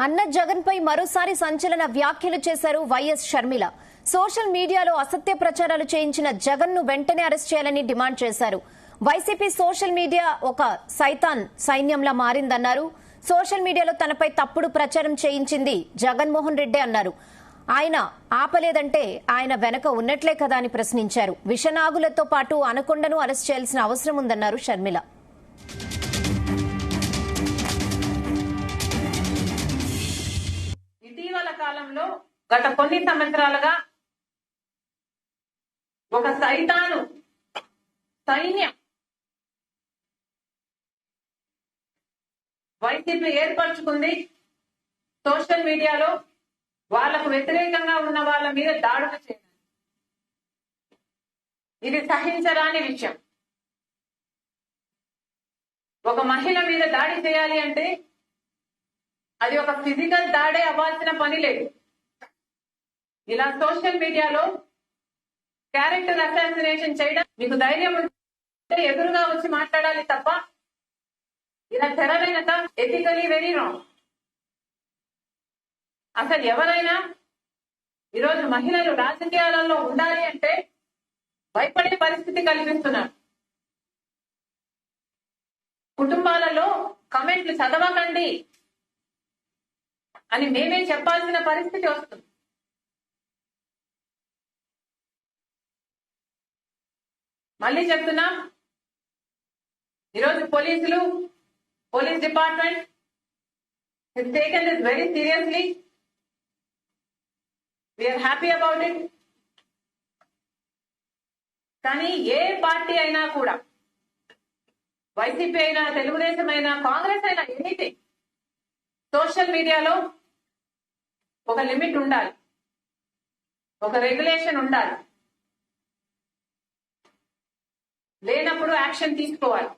అన్న జగన్ పై మరోసారి సంచలన వ్యాఖ్యలు చేశారు వైఎస్ షర్మిల. సోషల్ మీడియాలో అసత్య ప్రచారాలు చేయించిన జగన్ ను వెంటనే అరెస్ట్ చేయాలని డిమాండ్ చేశారు. వైసీపీ సోషల్ మీడియా ఒక సైతాన్ సైన్యంలా మారిందన్నారు. సోషల్ మీడియాలో తనపై తప్పుడు ప్రచారం చేయించింది జగన్మోహన్ రెడ్డి అన్నారు. ఆయన ఆపలేదంటే ఆయన వెనక ఉన్నట్లే కదా అని ప్రశ్నించారు. విషనాగులతో పాటు అనకొండను అరెస్ట్ చేయాల్సిన అవసరం ఉందన్నారు షర్మిల. ఇటీవల కాలంలో గత కొన్ని సంవత్సరాలుగా ఒక సైతాను సైన్యం వైసీపీ ఏర్పరచుకుంది. సోషల్ మీడియాలో వాళ్లకు వ్యతిరేకంగా ఉన్న వాళ్ళ మీద దాడులు చేయడం ఇది సహించరాని విషయం. ఒక మహిళ మీద దాడి చేయాలి అంటే అది ఒక ఫిజికల్ దాడే అవ్వాల్సిన పని లేదు. ఇలా సోషల్ మీడియాలో క్యారెక్టర్ అసాసినేషన్ చేయడం మీకు ధైర్యం ఉంటే ఎదురుగా వచ్చి మాట్లాడాలి తప్ప ఇలా తెర వెనక ఎథికలీ వెరీ రాంగ్. అసలు ఎవరైనా ఈరోజు మహిళలు రాజకీయాలలో ఉండాలి అంటే భయపడే పరిస్థితి కల్పిస్తున్నారు. కుటుంబాలలో కమెంట్లు చదవకండి అని మేమే చెప్పాల్సిన పరిస్థితి వస్తుంది. మళ్ళీ చెప్తున్నా, ఈరోజు police department has taken this very seriously. We are happy about it. కానీ ఏ పార్టీ అయినా కూడా, వైసీపీ అయినా, తెలుగుదేశం అయినా, కాంగ్రెస్ అయినా, ఎనీథింగ్, సోషల్ మీడియాలో ఒక లిమిట్ ఉండాలి, ఒక రెగ్యులేషన్ ఉండాలి. లేనప్పుడు యాక్షన్ తీసుకోవాలి.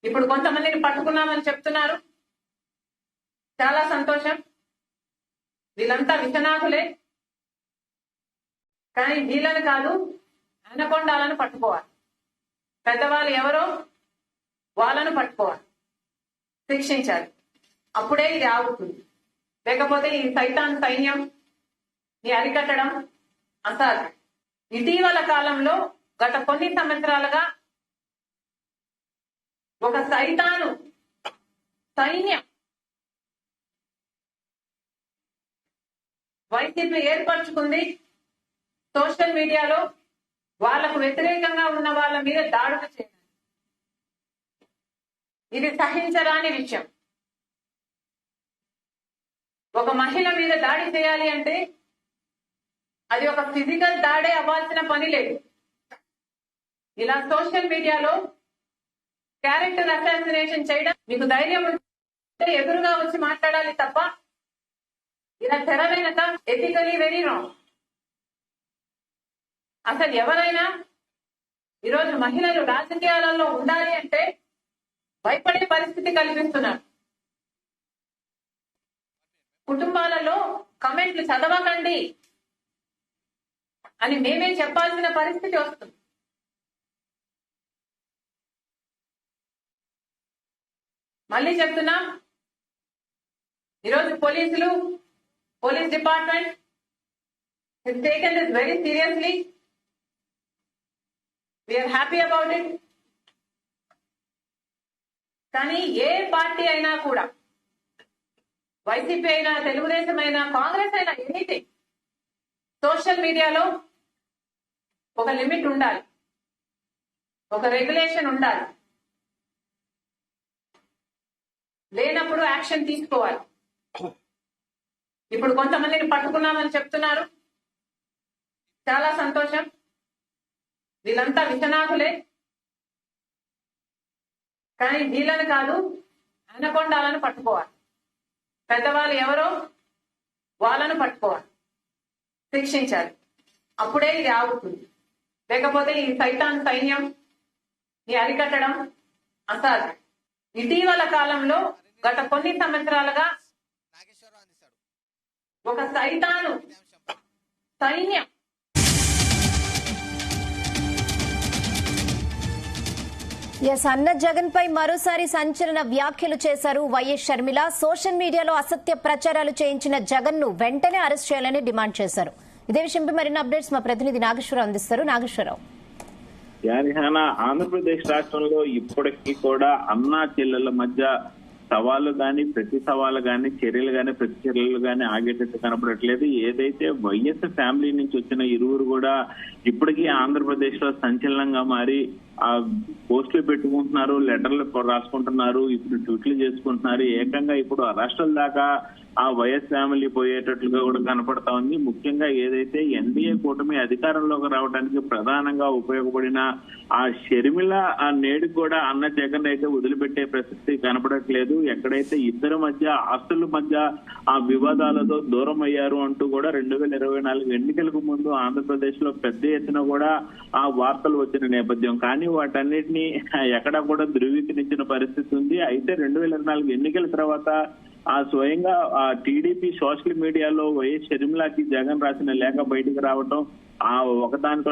ఇప్పుడు కొంతమందిని పట్టుకున్నామని చెప్తున్నారు, చాలా సంతోషం. వీళ్ళంతా విషనాకులే, కానీ వీళ్ళని కాదు, అనకొండాలను పట్టుకోవాలి. పెద్దవాళ్ళు ఎవరో వాళ్ళను పట్టుకోవాలి, శిక్షించాలి. అప్పుడే ఇది ఆగుతుంది. లేకపోతే ఈ సైతాన్ సైన్యం ని అరికట్టడం అసాధ్యం. ఇటీవల కాలంలో గత కొన్ని సంవత్సరాలుగా ఒక సైతాను సైన్యం వైసీపీ ఏర్పరచుకుంది. సోషల్ మీడియాలో వాళ్లకు వ్యతిరేకంగా ఉన్న వాళ్ళ మీద దాడులు చేయడం ఇది సహించరాని విషయం. ఒక మహిళ మీద దాడి చేయాలి అంటే అది ఒక ఫిజికల్ దాడే అవ్వాల్సిన పని లేదు. ఇలా సోషల్ మీడియాలో క్యారెక్టర్ అసాసినేషన్ చేయడం మీకు ధైర్యం ఉంటే ఎదురుగా వచ్చి మాట్లాడాలి తప్ప ఇలా తెర వెనక ఎథికలీ వెరీ రాంగ్. అసలు ఎవరైనా ఈరోజు మహిళలు రాజకీయాలలో ఉండాలి అంటే భయపడే పరిస్థితి కల్పిస్తున్నారు. కుటుంబాలలో కమెంట్లు చదవకండి అని మేమే చెప్పాల్సిన పరిస్థితి వస్తుంది. మళ్ళీ చెప్తున్నా, ఈరోజు police department has taken this very seriously. We are happy about it. కానీ ఏ పార్టీ అయినా కూడా, వైసీపీ అయినా, తెలుగుదేశం అయినా, కాంగ్రెస్ అయినా, ఎనీథింగ్, సోషల్ మీడియాలో ఒక లిమిట్ ఉండాలి, ఒక రెగ్యులేషన్ ఉండాలి. లేనప్పుడు యాక్షన్ తీసుకోవాలి. ఇప్పుడు కొంతమందిని పట్టుకున్నామని చెప్తున్నారు, చాలా సంతోషం. వీళ్ళంతా విషనాకులే, కానీ వీళ్ళని కాదు, అనకొండాలను పట్టుకోవాలి. పెద్దవాళ్ళు ఎవరో వాళ్ళను పట్టుకోవాలి, శిక్షించాలి. అప్పుడే ఇది ఆగుతుంది. లేకపోతే ఈ సైతాన్ సైన్యం ని అరికట్టడం అసాధ్యం. ఇటీవల కాలంలో గత కొన్ని సంవత్సరాలుగా ఒక సైతాను సైన్యం అన్న జగన్ పై మరోసారి సంచలన వ్యాఖ్యలు చేశారు వైఎస్ షర్మిల. సోషల్ మీడియాలో అసత్య ప్రచారాలు చేయించిన జగన్ ను వెంటనే అరెస్ట్ చేయాలని డిమాండ్ చేశారు. ఇదే విషయంపై మరిన్ని అప్డేట్స్ మా ప్రతినిధి నాగేశ్వరరావు అందిస్తారు. నాగేశ్వరరావు, ఆంధ్రప్రదేశ్ రాష్ట్రంలో ఇప్పటికీ కూడా అన్నా చెల్లెల మధ్య సవాళ్లు గాని ప్రతి సవాళ్లు గాని చర్యలు గాని ప్రతి చర్యలు గాని ఆగేటట్టు కనపడట్లేదు. ఏదైతే వైఎస్ ఫ్యామిలీ నుంచి వచ్చిన ఇరువురు కూడా ఇప్పటికీ ఆంధ్రప్రదేశ్ లో సంచలనంగా మారి ఆ పోస్టులు పెట్టుకుంటున్నారు, లెటర్లు రాసుకుంటున్నారు, ఇప్పుడు ట్వీట్లు చేసుకుంటున్నారు. ఏకంగా ఇప్పుడు రాష్ట్రాల దాకా ఆ వైఎస్ ఫ్యామిలీ పోయేటట్లుగా కూడా కనపడతా ఉంది. ముఖ్యంగా ఏదైతే ఎన్డీఏ కూటమి అధికారంలోకి రావడానికి ప్రధానంగా ఉపయోగపడిన ఆ షర్మిల ఆ నేడు కూడా అన్న జగన్ అయితే వదిలిపెట్టే ప్రసక్తి కనపడట్లేదు. ఎక్కడైతే ఇద్దరి మధ్య ఆస్తుల మధ్య ఆ వివాదాలతో దూరం అయ్యారు అంటూ కూడా 2024 ఎన్నికలకు ముందు ఆంధ్రప్రదేశ్ లో పెద్ద ఎత్తున కూడా ఆ వార్తలు వచ్చిన నేపథ్యం. కానీ వాటన్నిటినీ ఎక్కడా కూడా ధృవీకరించిన పరిస్థితి ఉంది. అయితే 2024 ఎన్నికల తర్వాత ఆ స్వయంగా ఆ టీడీపీ సోషల్ మీడియాలో వైఎస్ షర్మిలకి జగన్ రాసిన లేఖ బయటికి రావటం, ఆ ఒకదాని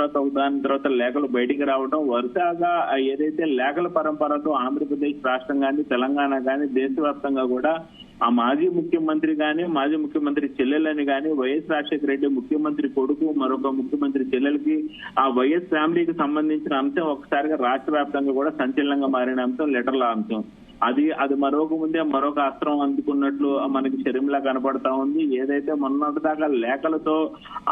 తర్వాత లేఖలు బయటికి రావడం, వరుసగా ఏదైతే లేఖల పరంపరతో ఆంధ్రప్రదేశ్ రాష్ట్రం కానీ తెలంగాణ కానీ దేశవ్యాప్తంగా కూడా ఆ మాజీ ముఖ్యమంత్రి కానీ మాజీ ముఖ్యమంత్రి చెల్లెలని కానీ వైఎస్ రాజశేఖర రెడ్డి ముఖ్యమంత్రి కొడుకు మరొక ముఖ్యమంత్రి చెల్లెలకి ఆ వైఎస్ ఫ్యామిలీకి సంబంధించిన అంశం ఒకసారిగా రాష్ట్ర వ్యాప్తంగా కూడా సంచలనంగా మారిన అంశం లెటర్ల అంశం. అది మరొక ముందే మరొక అస్త్రం అందుకున్నట్లు మనకి షర్మిల కనపడతా ఉంది. ఏదైతే మొన్నటిదాకా లేఖలతో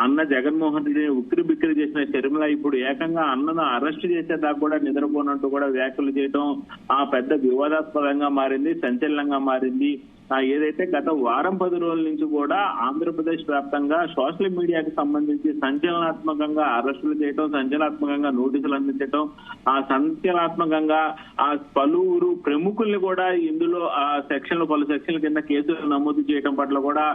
అన్న జగన్మోహన్ రెడ్డిని ఉక్కిరి బిక్కిరి చేసిన షర్మిల ఇప్పుడు ఏకంగా అన్నను అరెస్ట్ చేసేదాకా కూడా నిద్రపోనట్టు కూడా వ్యాఖ్యలు చేయడం ఆ పెద్ద వివాదాస్పదంగా మారింది, సంచలనంగా మారింది. ఏదైతే గత వారం 10 రోజుల నుంచి కూడా ఆంధ్రప్రదేశ్ వ్యాప్తంగా సోషల్ మీడియాకి సంబంధించి సంచలనాత్మకంగా అరెస్టులు చేయటం, సంచలనాత్మకంగా నోటీసులు అందించడం, ఆ సంచలనాత్మకంగా ఆ పలువురు ప్రముఖుల్ని కూడా ఇందులో ఆ పలు సెక్షన్ల కింద కేసులు నమోదు చేయడం పట్ల కూడా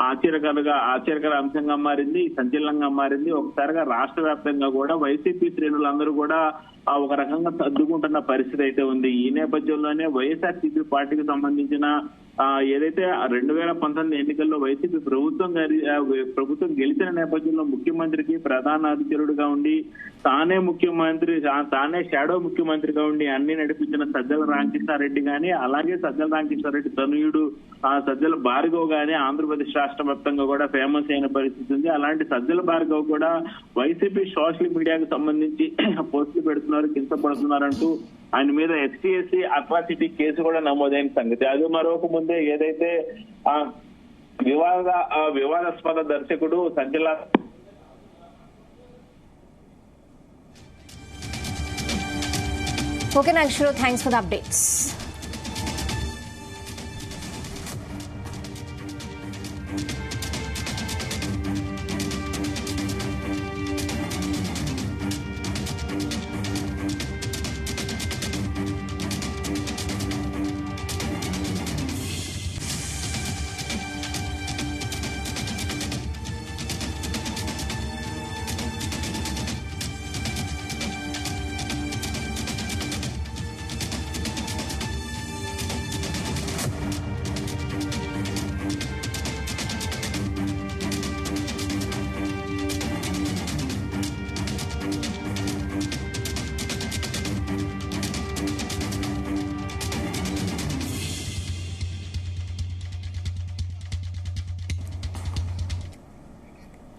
ఆశ్చర్యకర అంశంగా మారింది, సంచలనంగా మారింది. ఒకసారిగా రాష్ట్ర వ్యాప్తంగా కూడా వైసీపీ శ్రేణులందరూ కూడా ఒక రకంగా సర్దుకుంటున్న పరిస్థితి అయితే ఉంది. ఈ నేపథ్యంలోనే వైఎస్ఆర్సీపీ పార్టీకి సంబంధించిన ఏదైతే 2019 ఎన్నికల్లో వైసీపీ ప్రభుత్వం గెలిచిన నేపథ్యంలో ముఖ్యమంత్రికి ప్రధాన అధికారుడుగా ఉండి తానే షాడో ముఖ్యమంత్రిగా ఉండి అన్ని నడిపించిన సజ్జల రామకృష్ణారెడ్డి గాని, అలాగే సజ్జల రామకృష్ణారెడ్డి తనయుడు సజ్జల భార్గవ్ గాని ఆంధ్రప్రదేశ్ రాష్ట్ర వ్యాప్తంగా కూడా ఫేమస్ అయిన పరిస్థితి ఉంది. అలాంటి సజ్జల భార్గవ్ కూడా వైసీపీ సోషల్ మీడియాకు సంబంధించి పోస్టులు పెడుతున్నారు, కించపడుతున్నారంటూ ఆయన మీద ఎస్టీఎస్సీ అట్రాసిటీ కేసు కూడా నమోదైన సంగతి. అది మరొక ముందే ఏదైతే ఆ వివాదాస్పద దర్శకుడు Sajjala okay Nageswararao, thanks for the updates.